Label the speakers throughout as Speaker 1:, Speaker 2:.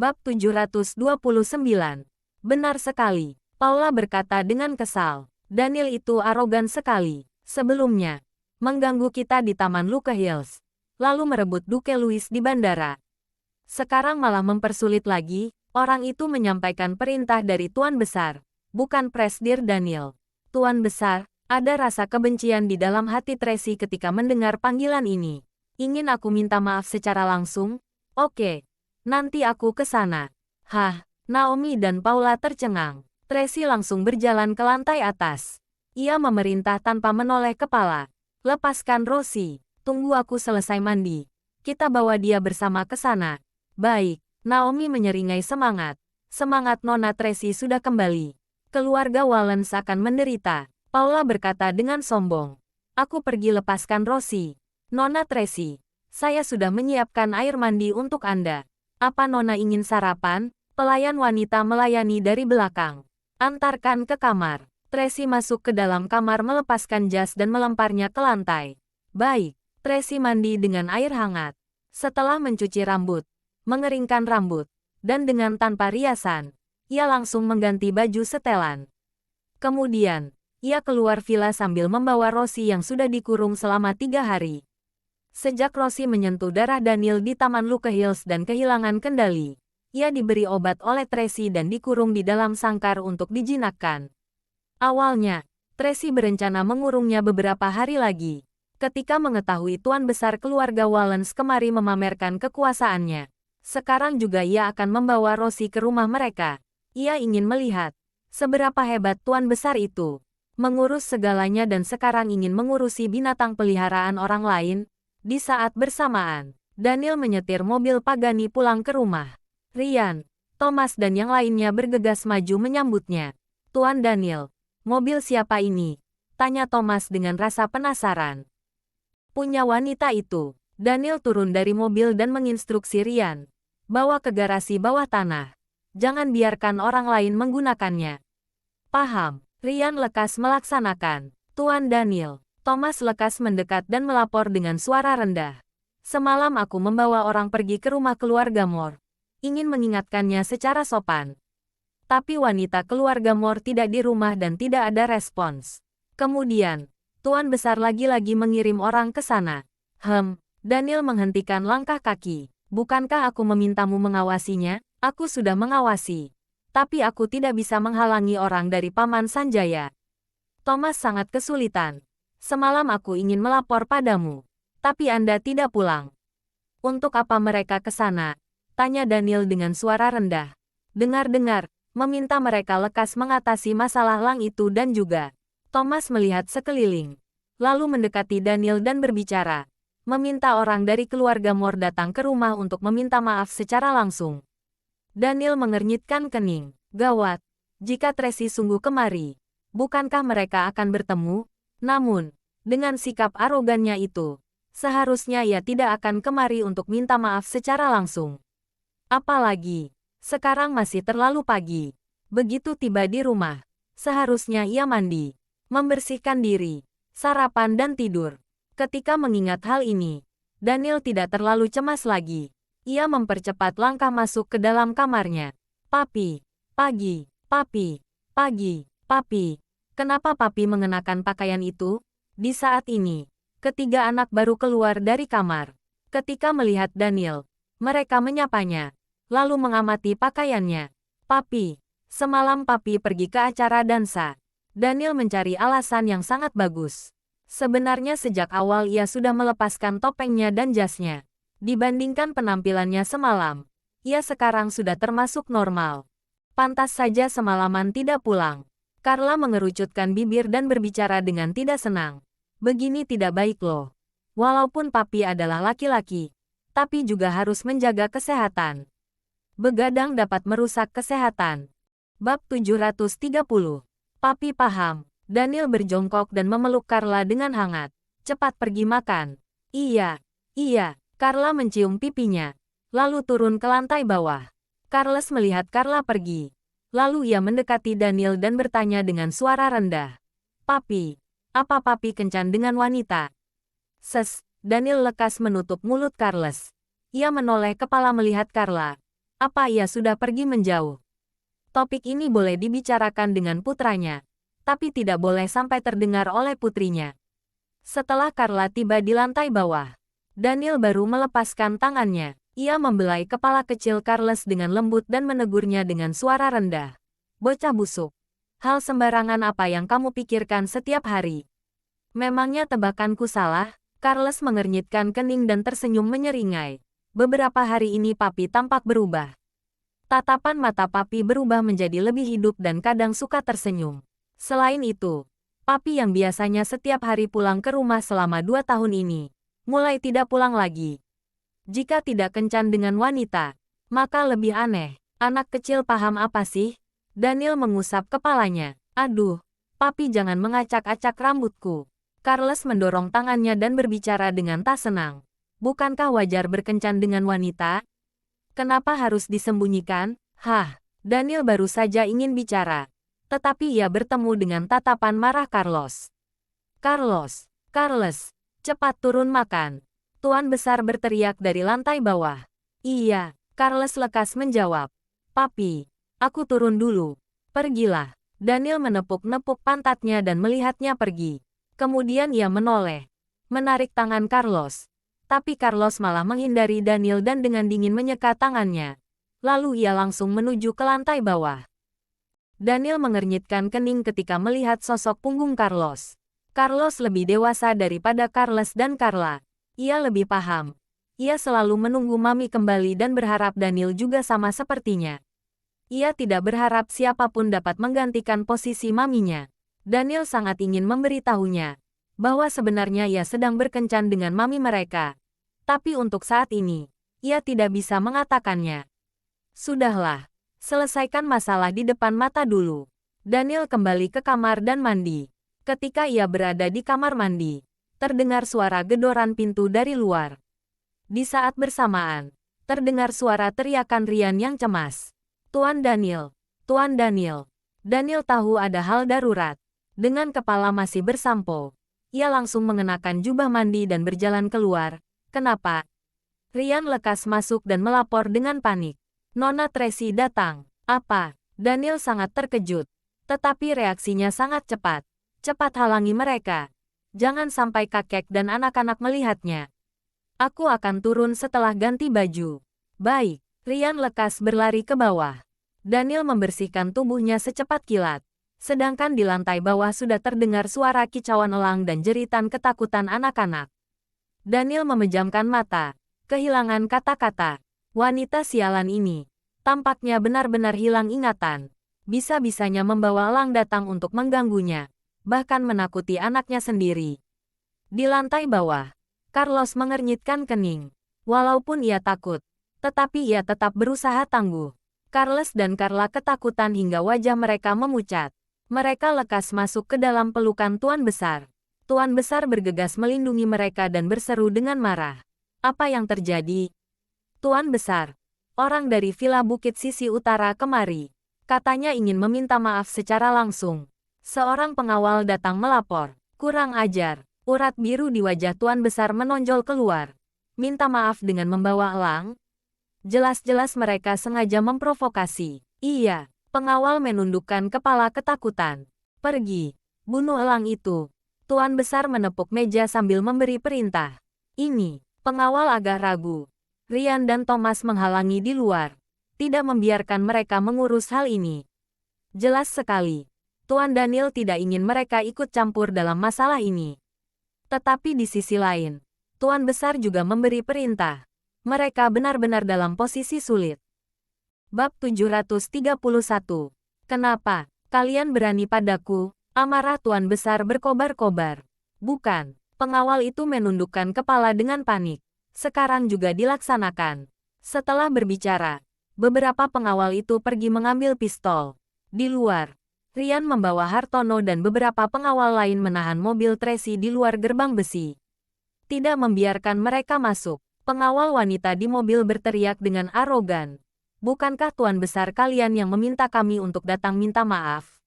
Speaker 1: Bab 729. Benar sekali, Paula berkata dengan kesal. Daniel itu arogan sekali. Sebelumnya, mengganggu kita di Taman Luke Hills, lalu merebut Duke Louis di bandara. Sekarang malah mempersulit lagi. Orang itu menyampaikan perintah dari Tuan Besar, bukan Presdir Daniel. Tuan Besar, ada rasa kebencian di dalam hati Tracy ketika mendengar panggilan ini. Ingin aku minta maaf secara langsung? Oke. Nanti aku ke sana. Hah, Naomi dan Paula tercengang. Tracy langsung berjalan ke lantai atas. Ia memerintah tanpa menoleh kepala. Lepaskan Rosie. Tunggu aku selesai mandi. Kita bawa dia bersama ke sana. Baik, Naomi menyeringai semangat. Semangat Nona Tracy sudah kembali. Keluarga Wallens akan menderita. Paula berkata dengan sombong. Aku pergi lepaskan Rosie. Nona Tracy, saya sudah menyiapkan air mandi untuk Anda. Apa Nona ingin sarapan? Pelayan wanita melayani dari belakang. Antarkan ke kamar. Tracy masuk ke dalam kamar melepaskan jas dan melemparnya ke lantai. Baik, Tracy mandi dengan air hangat. Setelah mencuci rambut, mengeringkan rambut, dan dengan tanpa riasan, ia langsung mengganti baju setelan. Kemudian, ia keluar villa sambil membawa Rosie yang sudah dikurung selama 3 hari. Sejak Rosie menyentuh darah Daniel di Taman Luke Hills dan kehilangan kendali, ia diberi obat oleh Tracy dan dikurung di dalam sangkar untuk dijinakkan. Awalnya, Tracy berencana mengurungnya beberapa hari lagi. Ketika mengetahui Tuan Besar keluarga Wallens kemari memamerkan kekuasaannya, sekarang juga ia akan membawa Rosie ke rumah mereka. Ia ingin melihat seberapa hebat Tuan Besar itu, mengurus segalanya dan sekarang ingin mengurusi binatang peliharaan orang lain. Di saat bersamaan, Daniel menyetir mobil Pagani pulang ke rumah. Ryan, Thomas dan yang lainnya bergegas maju menyambutnya. Tuan Daniel, mobil siapa ini? Tanya Thomas dengan rasa penasaran. Punya wanita itu. Daniel turun dari mobil dan menginstruksi Ryan. Bawa ke garasi bawah tanah. Jangan biarkan orang lain menggunakannya. Paham. Ryan lekas melaksanakan. Tuan Daniel. Thomas lekas mendekat dan melapor dengan suara rendah. Semalam aku membawa orang pergi ke rumah keluarga Moore. Ingin mengingatkannya secara sopan. Tapi wanita keluarga Moore tidak di rumah dan tidak ada respons. Kemudian, Tuan Besar lagi-lagi mengirim orang ke sana. Daniel menghentikan langkah kaki. Bukankah aku memintamu mengawasinya? Aku sudah mengawasi. Tapi aku tidak bisa menghalangi orang dari Paman Sanjaya. Thomas sangat kesulitan. Semalam aku ingin melapor padamu, tapi Anda tidak pulang. Untuk apa mereka ke sana? Tanya Daniel dengan suara rendah. Dengar-dengar, meminta mereka lekas mengatasi masalah Lang itu dan juga. Thomas melihat sekeliling, lalu mendekati Daniel dan berbicara. Meminta orang dari keluarga Moore datang ke rumah untuk meminta maaf secara langsung. Daniel mengernyitkan kening. Gawat, jika Tracy sungguh kemari, bukankah mereka akan bertemu? Namun, dengan sikap arogannya itu, seharusnya ia tidak akan kemari untuk minta maaf secara langsung. Apalagi, sekarang masih terlalu pagi. Begitu tiba di rumah, seharusnya ia mandi, membersihkan diri, sarapan dan tidur. Ketika mengingat hal ini, Daniel tidak terlalu cemas lagi. Ia mempercepat langkah masuk ke dalam kamarnya. Papi, pagi, papi, pagi, papi. Kenapa papi mengenakan pakaian itu? Di saat ini, ketiga anak baru keluar dari kamar. Ketika melihat Daniel, mereka menyapanya, lalu mengamati pakaiannya. Papi, semalam papi pergi ke acara dansa. Daniel mencari alasan yang sangat bagus. Sebenarnya sejak awal ia sudah melepaskan topengnya dan jasnya. Dibandingkan penampilannya semalam, ia sekarang sudah termasuk normal. Pantas saja semalaman tidak pulang. Carla mengerucutkan bibir dan berbicara dengan tidak senang. Begini tidak baik loh. Walaupun papi adalah laki-laki, tapi juga harus menjaga kesehatan. Begadang dapat merusak kesehatan. Bab 730. Papi paham. Daniel berjongkok dan memeluk Carla dengan hangat. Cepat pergi makan. Iya, iya. Carla mencium pipinya, lalu turun ke lantai bawah. Carles melihat Carla pergi. Lalu ia mendekati Daniel dan bertanya dengan suara rendah. Papi, apa papi kencan dengan wanita? Daniel lekas menutup mulut Carles. Ia menoleh kepala melihat Carla. Apa ia sudah pergi menjauh? Topik ini boleh dibicarakan dengan putranya, tapi tidak boleh sampai terdengar oleh putrinya. Setelah Carla tiba di lantai bawah, Daniel baru melepaskan tangannya. Ia membelai kepala kecil Carlos dengan lembut dan menegurnya dengan suara rendah. Bocah busuk. Hal sembarangan apa yang kamu pikirkan setiap hari? Memangnya tebakanku salah? Carlos mengernyitkan kening dan tersenyum menyeringai. Beberapa hari ini Papi tampak berubah. Tatapan mata Papi berubah menjadi lebih hidup dan kadang suka tersenyum. Selain itu, Papi yang biasanya setiap hari pulang ke rumah selama 2 tahun ini, mulai tidak pulang lagi. Jika tidak kencan dengan wanita, maka lebih aneh. Anak kecil paham apa sih? Daniel mengusap kepalanya. Aduh, Papi jangan mengacak-acak rambutku. Carlos mendorong tangannya dan berbicara dengan tak senang. Bukankah wajar berkencan dengan wanita? Kenapa harus disembunyikan? Hah, Daniel baru saja ingin bicara. Tetapi ia bertemu dengan tatapan marah Carlos. Carlos, cepat turun makan. Tuan besar berteriak dari lantai bawah. Iya, Carlos lekas menjawab. Papi, aku turun dulu. Pergilah. Daniel menepuk-nepuk pantatnya dan melihatnya pergi. Kemudian ia menoleh, menarik tangan Carlos. Tapi Carlos malah menghindari Daniel dan dengan dingin menyeka tangannya. Lalu ia langsung menuju ke lantai bawah. Daniel mengernyitkan kening ketika melihat sosok punggung Carlos. Carlos lebih dewasa daripada Carlos dan Carla. Ia lebih paham. Ia selalu menunggu Mami kembali dan berharap Daniel juga sama sepertinya. Ia tidak berharap siapapun dapat menggantikan posisi maminya. Daniel sangat ingin memberitahunya bahwa sebenarnya ia sedang berkencan dengan mami mereka. Tapi untuk saat ini, ia tidak bisa mengatakannya. Sudahlah, selesaikan masalah di depan mata dulu. Daniel kembali ke kamar dan mandi. Ketika ia berada di kamar mandi, terdengar suara gedoran pintu dari luar. Di saat bersamaan, terdengar suara teriakan Rian yang cemas. Tuan Daniel, Tuan Daniel. Daniel tahu ada hal darurat. Dengan kepala masih bersampo, ia langsung mengenakan jubah mandi dan berjalan keluar. Kenapa? Rian lekas masuk dan melapor dengan panik. Nona Tracy datang. Apa? Daniel sangat terkejut. Tetapi reaksinya sangat cepat. Cepat halangi mereka. Jangan sampai kakek dan anak-anak melihatnya. Aku akan turun setelah ganti baju. Baik. Rian lekas berlari ke bawah. Daniel membersihkan tubuhnya secepat kilat. Sedangkan di lantai bawah sudah terdengar suara kicauan elang dan jeritan ketakutan anak-anak. Daniel memejamkan mata. Kehilangan kata-kata. Wanita sialan ini tampaknya benar-benar hilang ingatan. Bisa-bisanya membawa elang datang untuk mengganggunya. Bahkan menakuti anaknya sendiri. Di lantai bawah, Carlos mengernyitkan kening. Walaupun ia takut, tetapi ia tetap berusaha tangguh. Carlos dan Carla ketakutan hingga wajah mereka memucat. Mereka lekas masuk ke dalam pelukan Tuan Besar. Tuan Besar bergegas melindungi mereka dan berseru dengan marah. Apa yang terjadi? Tuan Besar, orang dari Villa Bukit Sisi Utara kemari. Katanya ingin meminta maaf secara langsung. Seorang pengawal datang melapor. Kurang ajar. Urat biru di wajah Tuan Besar menonjol keluar. Minta maaf dengan membawa elang? Jelas-jelas mereka sengaja memprovokasi. Iya, pengawal menundukkan kepala ketakutan. Pergi, bunuh elang itu. Tuan Besar menepuk meja sambil memberi perintah. Ini, pengawal agak ragu. Rian dan Thomas menghalangi di luar. Tidak membiarkan mereka mengurus hal ini. Jelas sekali. Tuan Daniel tidak ingin mereka ikut campur dalam masalah ini. Tetapi di sisi lain, Tuan Besar juga memberi perintah. Mereka benar-benar dalam posisi sulit. Bab 731. Kenapa kalian berani padaku? Amarah Tuan Besar berkobar-kobar. Bukan, pengawal itu menundukkan kepala dengan panik. Sekarang juga dilaksanakan. Setelah berbicara, beberapa pengawal itu pergi mengambil pistol. Di luar, Rian membawa Hartono dan beberapa pengawal lain menahan mobil Tracy di luar gerbang besi. Tidak membiarkan mereka masuk. Pengawal wanita di mobil berteriak dengan arogan. Bukankah Tuan Besar kalian yang meminta kami untuk datang minta maaf?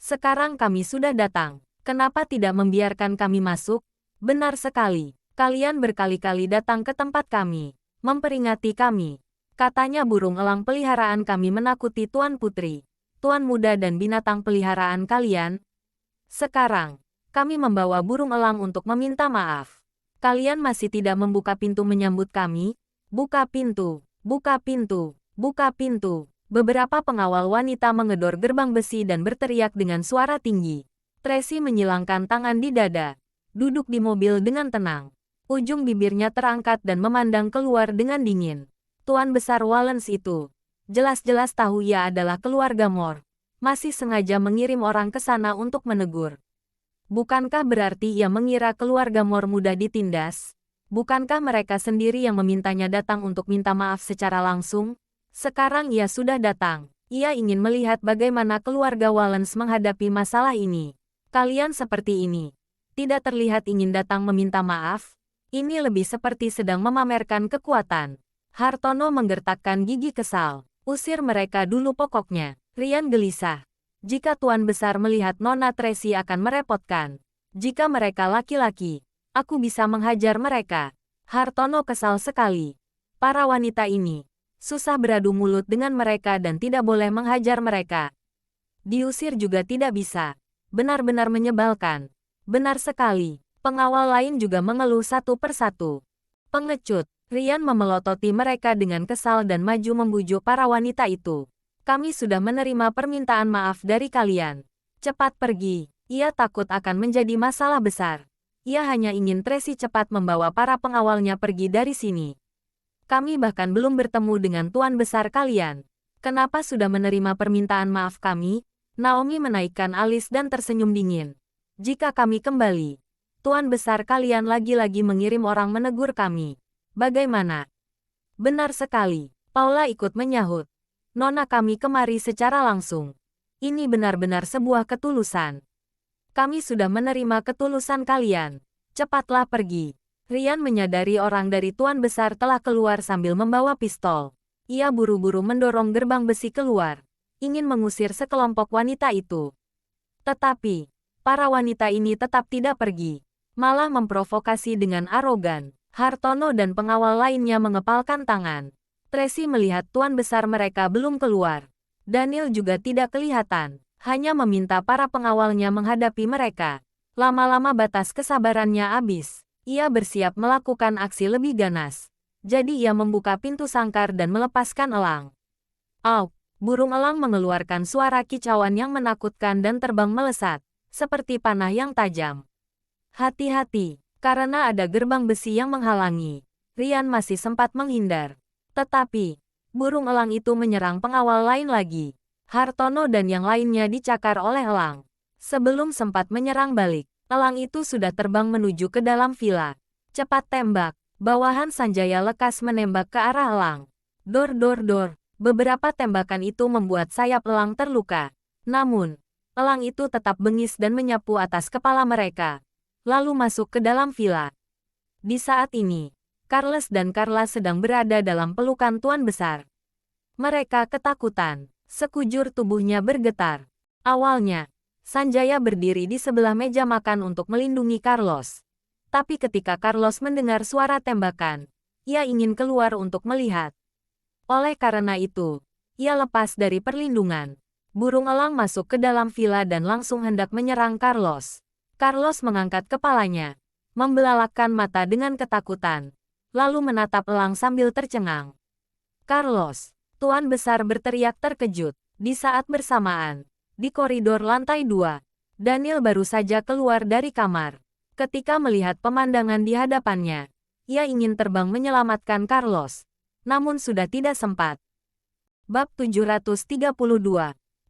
Speaker 1: Sekarang kami sudah datang. Kenapa tidak membiarkan kami masuk? Benar sekali. Kalian berkali-kali datang ke tempat kami, memperingati kami. Katanya burung elang peliharaan kami menakuti Tuan Putri, Tuan Muda dan binatang peliharaan kalian. Sekarang, kami membawa burung elang untuk meminta maaf. Kalian masih tidak membuka pintu menyambut kami? Buka pintu, buka pintu, buka pintu. Beberapa pengawal wanita mengedor gerbang besi dan berteriak dengan suara tinggi. Tracy menyilangkan tangan di dada, duduk di mobil dengan tenang. Ujung bibirnya terangkat dan memandang keluar dengan dingin. Tuan Besar Wallace itu, jelas-jelas tahu ia adalah keluarga Moore. Masih sengaja mengirim orang ke sana untuk menegur. Bukankah berarti ia mengira keluarga Moore mudah ditindas? Bukankah mereka sendiri yang memintanya datang untuk minta maaf secara langsung? Sekarang ia sudah datang. Ia ingin melihat bagaimana keluarga Wallace menghadapi masalah ini. Kalian seperti ini. Tidak terlihat ingin datang meminta maaf. Ini lebih seperti sedang memamerkan kekuatan. Hartono menggertakkan gigi kesal. Usir mereka dulu pokoknya. Rian gelisah. Jika Tuan Besar melihat Nona Tracy akan merepotkan. Jika mereka laki-laki, aku bisa menghajar mereka. Hartono kesal sekali. Para wanita ini susah beradu mulut dengan mereka dan tidak boleh menghajar mereka. Diusir juga tidak bisa. Benar-benar menyebalkan. Benar sekali. Pengawal lain juga mengeluh satu persatu. Pengecut. Rian memelototi mereka dengan kesal dan maju membujuk para wanita itu. Kami sudah menerima permintaan maaf dari kalian. Cepat pergi. Ia takut akan menjadi masalah besar. Ia hanya ingin Tracy cepat membawa para pengawalnya pergi dari sini. Kami bahkan belum bertemu dengan Tuan Besar kalian. Kenapa sudah menerima permintaan maaf kami? Naomi menaikkan alis dan tersenyum dingin. Jika kami kembali, Tuan Besar kalian lagi-lagi mengirim orang menegur kami. Bagaimana? Benar sekali. Paula ikut menyahut. Nona kami kemari secara langsung. Ini benar-benar sebuah ketulusan. Kami sudah menerima ketulusan kalian. Cepatlah pergi. Rian menyadari orang dari Tuan Besar telah keluar sambil membawa pistol. Ia buru-buru mendorong gerbang besi keluar, ingin mengusir sekelompok wanita itu. Tetapi, para wanita ini tetap tidak pergi. Malah memprovokasi dengan arogan. Hartono dan pengawal lainnya mengepalkan tangan. Tracy melihat Tuan Besar mereka belum keluar. Daniel juga tidak kelihatan. Hanya meminta para pengawalnya menghadapi mereka. Lama-lama batas kesabarannya habis. Ia bersiap melakukan aksi lebih ganas. Jadi ia membuka pintu sangkar dan melepaskan elang. Auk! Burung elang mengeluarkan suara kicauan yang menakutkan dan terbang melesat, seperti panah yang tajam. Hati-hati, karena ada gerbang besi yang menghalangi. Rian masih sempat menghindar. Tetapi, burung elang itu menyerang pengawal lain lagi. Hartono dan yang lainnya dicakar oleh elang. Sebelum sempat menyerang balik, elang itu sudah terbang menuju ke dalam villa. Cepat tembak. Bawahan Sanjaya lekas menembak ke arah elang. Dor dor dor. Beberapa tembakan itu membuat sayap elang terluka. Namun, elang itu tetap bengis dan menyapu atas kepala mereka. Lalu masuk ke dalam villa. Di saat ini, Carles dan Carla sedang berada dalam pelukan Tuan Besar. Mereka ketakutan. Sekujur tubuhnya bergetar. Awalnya, Sanjaya berdiri di sebelah meja makan untuk melindungi Carlos. Tapi ketika Carlos mendengar suara tembakan, ia ingin keluar untuk melihat. Oleh karena itu, ia lepas dari perlindungan. Burung elang masuk ke dalam villa dan langsung hendak menyerang Carlos. Carlos mengangkat kepalanya, membelalakkan mata dengan ketakutan, lalu menatap elang sambil tercengang. Carlos, Tuan Besar berteriak terkejut. Di saat bersamaan, di koridor lantai 2, Daniel baru saja keluar dari kamar. Ketika melihat pemandangan di hadapannya, ia ingin terbang menyelamatkan Carlos. Namun sudah tidak sempat. Bab 732.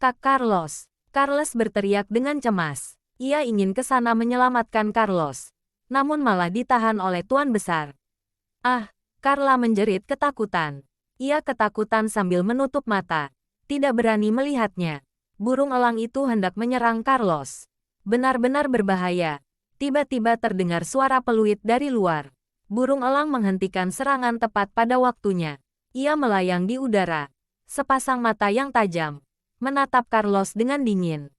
Speaker 1: Kak Carlos. Carlos berteriak dengan cemas. Ia ingin ke sana menyelamatkan Carlos. Namun malah ditahan oleh Tuan Besar. Ah, Carla menjerit ketakutan. Ia ketakutan sambil menutup mata. Tidak berani melihatnya. Burung elang itu hendak menyerang Carlos. Benar-benar berbahaya. Tiba-tiba terdengar suara peluit dari luar. Burung elang menghentikan serangan tepat pada waktunya. Ia melayang di udara. Sepasang mata yang tajam menatap Carlos dengan dingin.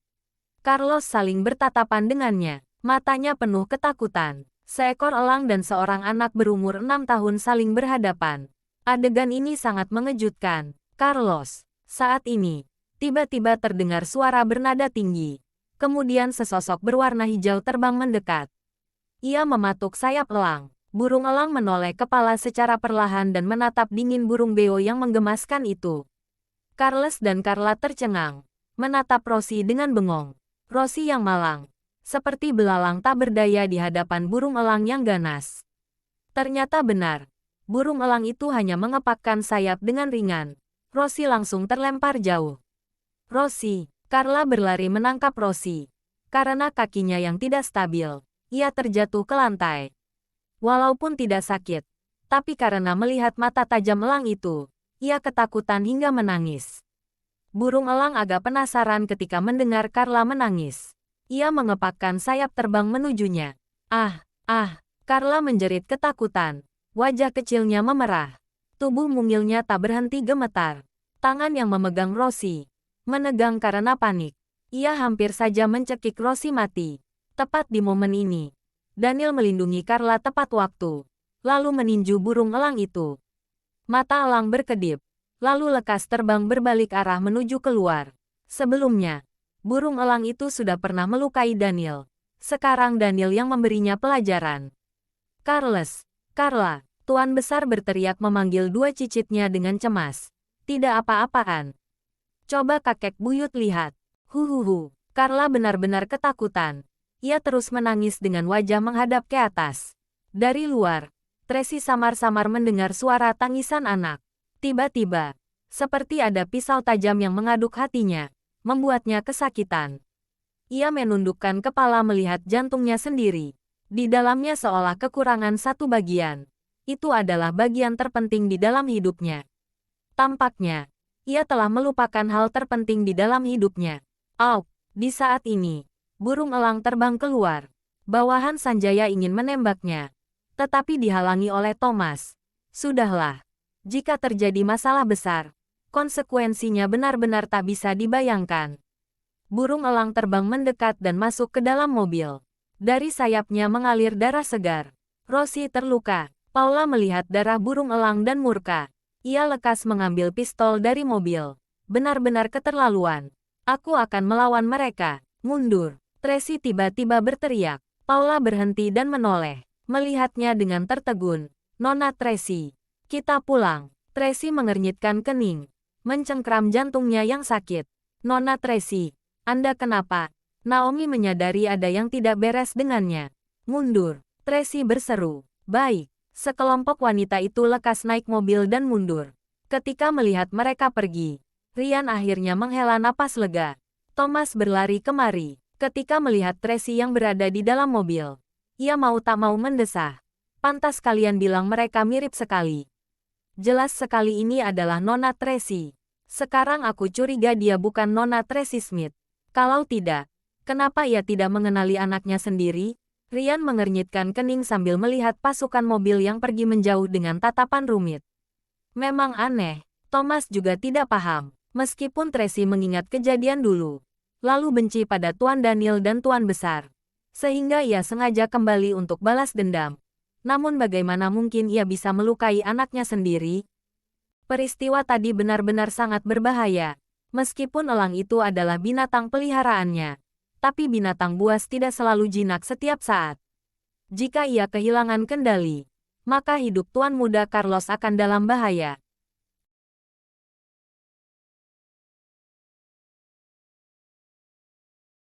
Speaker 1: Carlos saling bertatapan dengannya. Matanya penuh ketakutan. Seekor elang dan seorang anak berumur 6 tahun saling berhadapan. Adegan ini sangat mengejutkan, Carlos. Saat ini, tiba-tiba terdengar suara bernada tinggi. Kemudian sesosok berwarna hijau terbang mendekat. Ia mematuk sayap elang. Burung elang menoleh kepala secara perlahan dan menatap dingin burung beo yang menggemaskan itu. Carlos dan Carla tercengang, menatap Rosie dengan bengong. Rosie yang malang, seperti belalang tak berdaya di hadapan burung elang yang ganas. Ternyata benar, burung elang itu hanya mengepakkan sayap dengan ringan. Rosie langsung terlempar jauh. Rosie. Carla berlari menangkap Rosie. Karena kakinya yang tidak stabil, ia terjatuh ke lantai. Walaupun tidak sakit, tapi karena melihat mata tajam elang itu, ia ketakutan hingga menangis. Burung elang agak penasaran ketika mendengar Carla menangis. Ia mengepakkan sayap terbang menujunya. Carla menjerit ketakutan. Wajah kecilnya memerah. Tubuh mungilnya tak berhenti gemetar. Tangan yang memegang Rosie menegang karena panik. Ia hampir saja mencekik Rosie mati. Tepat di momen ini, Daniel melindungi Carla tepat waktu, lalu meninju burung elang itu. Mata elang berkedip, lalu lekas terbang berbalik arah menuju keluar. Sebelumnya, burung elang itu sudah pernah melukai Daniel. Sekarang Daniel yang memberinya pelajaran. Carlos, Carla, Tuan Besar berteriak memanggil dua cicitnya dengan cemas. Tidak apa-apaan. Coba kakek buyut lihat. Huhuhu. Carla benar-benar ketakutan. Ia terus menangis dengan wajah menghadap ke atas. Dari luar, Tracy samar-samar mendengar suara tangisan anak. Tiba-tiba, seperti ada pisau tajam yang mengaduk hatinya, membuatnya kesakitan. Ia menundukkan kepala melihat jantungnya sendiri. Di dalamnya seolah kekurangan satu bagian. Itu adalah bagian terpenting di dalam hidupnya. Tampaknya, ia telah melupakan hal terpenting di dalam hidupnya. Di saat ini, burung elang terbang keluar. Bawahan Sanjaya ingin menembaknya, tetapi dihalangi oleh Thomas. Sudahlah, jika terjadi masalah besar, konsekuensinya benar-benar tak bisa dibayangkan. Burung elang terbang mendekat dan masuk ke dalam mobil. Dari sayapnya mengalir darah segar. Rosie terluka. Paula melihat darah burung elang dan murka. Ia lekas mengambil pistol dari mobil. Benar-benar keterlaluan. Aku akan melawan mereka. Mundur. Tracy tiba-tiba berteriak. Paula berhenti dan menoleh. Melihatnya dengan tertegun. Nona Tracy. Kita pulang. Tracy mengernyitkan kening. Mencengkram jantungnya yang sakit. Nona Tracy. Anda kenapa? Naomi menyadari ada yang tidak beres dengannya. Mundur. Tracy berseru. Baik. Sekelompok wanita itu lekas naik mobil dan mundur. Ketika melihat mereka pergi, Ryan akhirnya menghela napas lega. Thomas berlari kemari. Ketika melihat Tracy yang berada di dalam mobil, ia mau tak mau mendesah. Pantas kalian bilang mereka mirip sekali. Jelas sekali ini adalah Nona Tracy. Sekarang aku curiga dia bukan Nona Tracy Smith. Kalau tidak, kenapa ia tidak mengenali anaknya sendiri? Ryan mengernyitkan kening sambil melihat pasukan mobil yang pergi menjauh dengan tatapan rumit. Memang aneh, Thomas juga tidak paham, meskipun Tracy mengingat kejadian dulu, lalu benci pada Tuan Daniel dan Tuan Besar, sehingga ia sengaja kembali untuk balas dendam. Namun bagaimana mungkin ia bisa melukai anaknya sendiri? Peristiwa tadi benar-benar sangat berbahaya, meskipun elang itu adalah binatang peliharaannya. Tapi binatang buas tidak selalu jinak setiap saat. Jika ia kehilangan kendali, maka hidup Tuan Muda Carlos akan dalam bahaya.